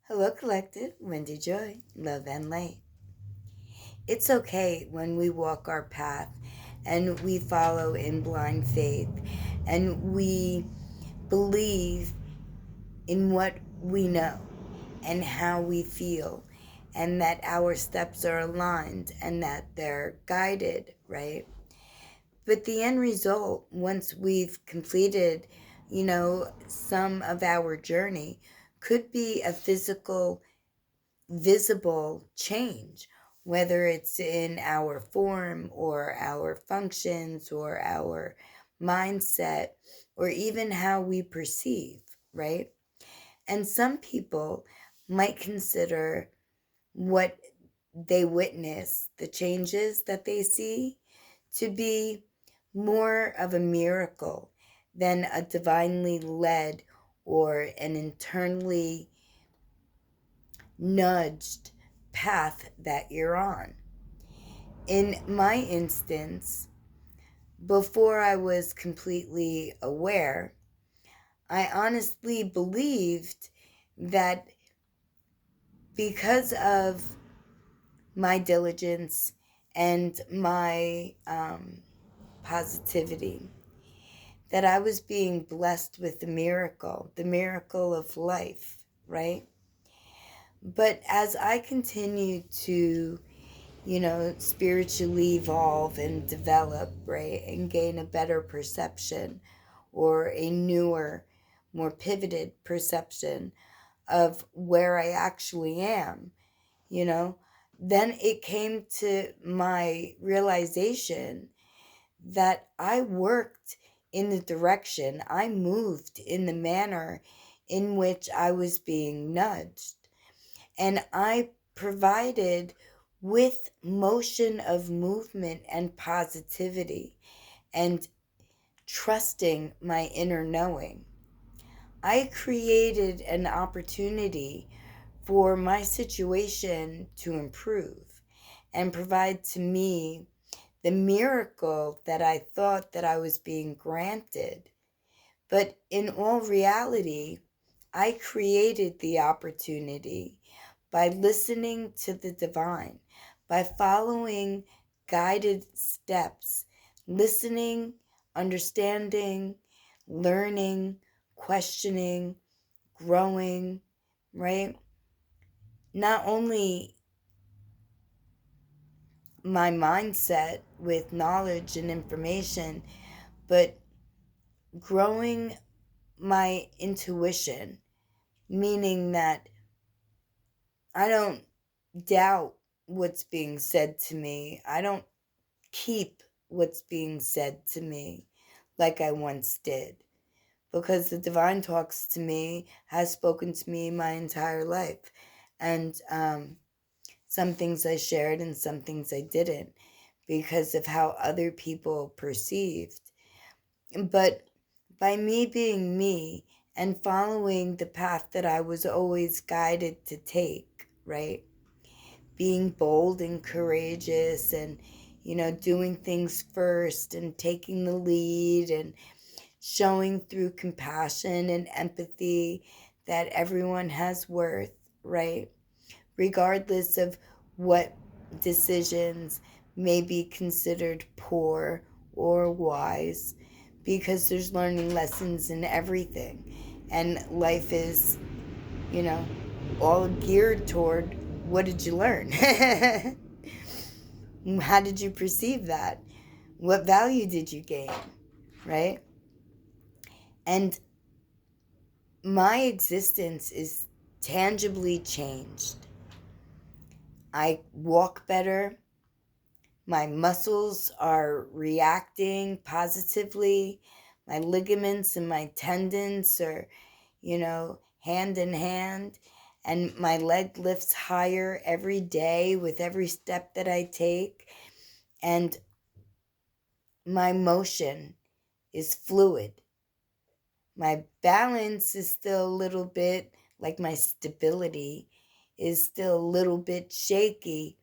Hello, Collective. Wendy Joy, love and light. It's okay when we walk our path and we follow in blind faith and we believe in what we know and how we feel and that our steps are aligned and that they're guided, right? But the end result, once we've completed, some of our journey, could be a physical visible change, whether it's in our form or our functions or our mindset or even how we perceive, right? And some people might consider what they witness, the changes that they see, to be more of a miracle than a divinely led or an internally nudged path that you're on. In my instance, before I was completely aware, I honestly believed that because of my diligence and my positivity, that I was being blessed with the miracle of life, right? But as I continued to spiritually evolve and develop, right, and gain a better perception or a newer, more pivoted perception of where I actually am, you know, then it came to my realization that I worked in the direction, I moved in the manner in which I was being nudged. And I provided with motion of movement and positivity and trusting my inner knowing. I created an opportunity for my situation to improve and provide to me the miracle that I thought that I was being granted. But in all reality, I created the opportunity by listening to the divine, by following guided steps, listening, understanding, learning, questioning, growing, right? Not only my mindset with knowledge and information, but growing my intuition, meaning that I don't doubt what's being said to me. I don't keep what's being said to me like I once did. Because the divine talks to me, has spoken to me my entire life. And some things I shared and some things I didn't because of how other people perceived. But by me being me and following the path that I was always guided to take, right? Being bold and courageous and, doing things first and taking the lead and showing through compassion and empathy that everyone has worth, right? Regardless of what decisions may be considered poor or wise, because there's learning lessons in everything. And life is, you know, all geared toward what did you learn? How did you perceive that? What value did you gain? Right? And my existence is tangibly changed. I walk better. My muscles are reacting positively. My ligaments and my tendons are, hand in hand. And my leg lifts higher every day with every step that I take. And my motion is fluid. My balance is still a little bit, like my stability is still a little bit shaky.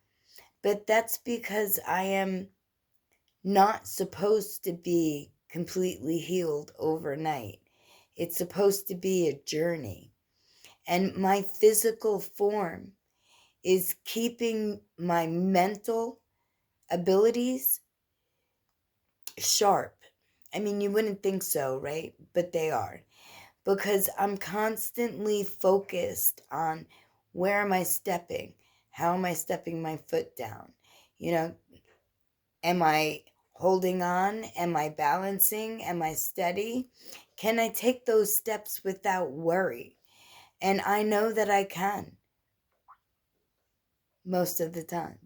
But that's because I am not supposed to be completely healed overnight. It's supposed to be a journey. And my physical form is keeping my mental abilities sharp. I mean, you wouldn't think so, right? But they are. Because I'm constantly focused on where am I stepping? How am I stepping my foot down? You know, am I holding on? Am I balancing? Am I steady? Can I take those steps without worry? And I know that I can most of the time.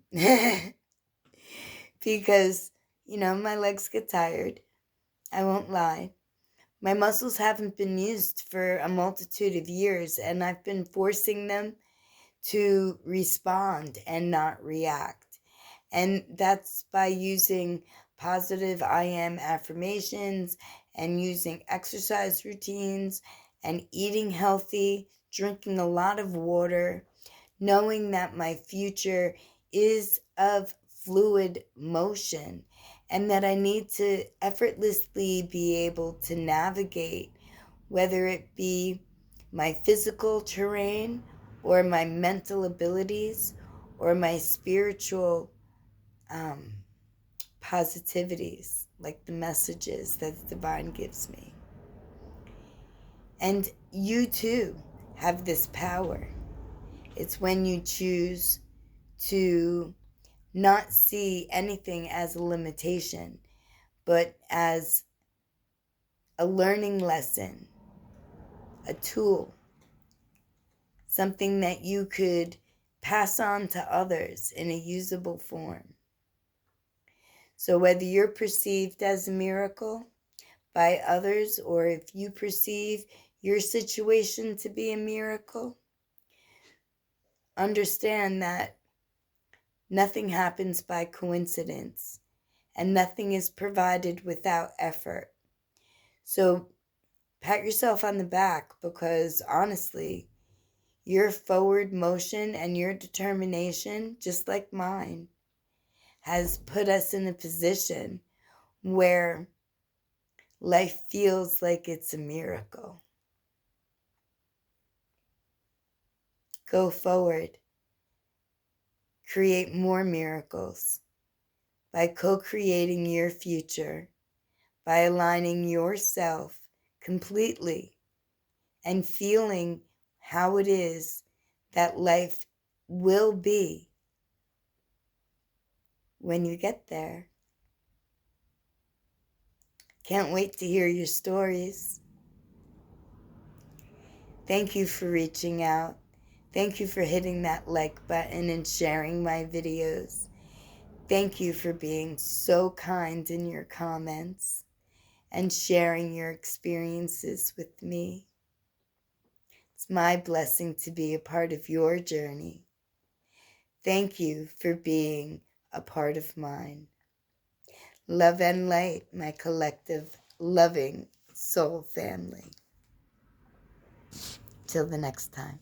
Because, my legs get tired. I won't lie. My muscles haven't been used for a multitude of years, and I've been forcing them to respond and not react. And that's by using positive I am affirmations and using exercise routines and eating healthy, drinking a lot of water, knowing that my future is of fluid motion and that I need to effortlessly be able to navigate, whether it be my physical terrain or my mental abilities or my spiritual um, positivities, like the messages that the divine gives me. And you too have this power. It's when you choose to not see anything as a limitation, but as a learning lesson, a tool, something that you could pass on to others in a usable form. So whether you're perceived as a miracle by others, or if you perceive your situation to be a miracle, understand that nothing happens by coincidence and nothing is provided without effort. So pat yourself on the back, because honestly, your forward motion and your determination, just like mine, has put us in a position where life feels like it's a miracle. Go forward. Create more miracles by co-creating your future, by aligning yourself completely and feeling how it is that life will be when you get there. Can't wait to hear your stories. Thank you for reaching out. Thank you for hitting that like button and sharing my videos. Thank you for being so kind in your comments and sharing your experiences with me. It's my blessing to be a part of your journey. Thank you for being a part of mine. Love and light, my collective, loving soul family. Till the next time.